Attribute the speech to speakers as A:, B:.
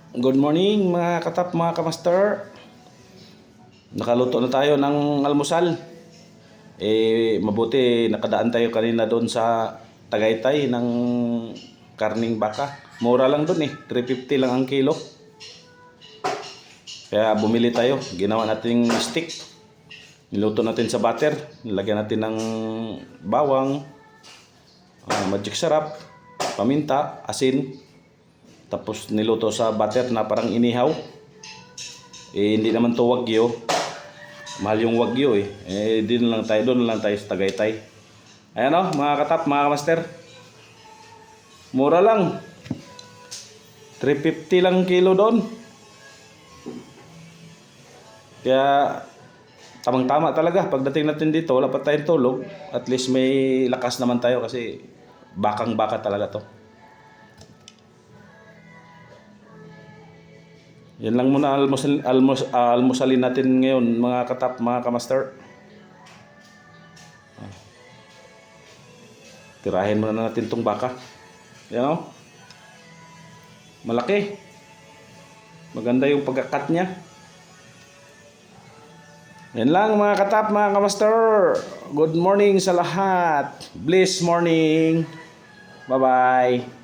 A: Good morning mga katap, mga kamaster. Nakaluto na tayo ng almusal. Mabuti nakadaan tayo kanina doon sa Tagaytay ng karning baka. Mura lang doon 350 lang ang kilo. Kaya bumili tayo, ginawa natin stick. Niluto natin sa butter, nilagyan natin ng bawang, magic sarap, paminta, asin. Tapos niluto sa butter na parang inihaw. Hindi naman to wagyu. Mahal yung wagyu doon lang tayo sa Tagaytay. Ayan mga katap, mga kamaster. Mura lang. 350 lang kilo doon. Kaya tamang-tama talaga. Pagdating natin dito, wala pa tayong tulog. At least may lakas naman tayo kasi bakang-baka talaga to. Yan lang muna almusalin natin ngayon mga katap, mga kamaster. Tirahin muna natin tong baka. Yan malaki. Maganda yung pagkakat niya. Yan lang mga katap, mga kamaster. Good morning sa lahat. Blessed morning. Bye bye.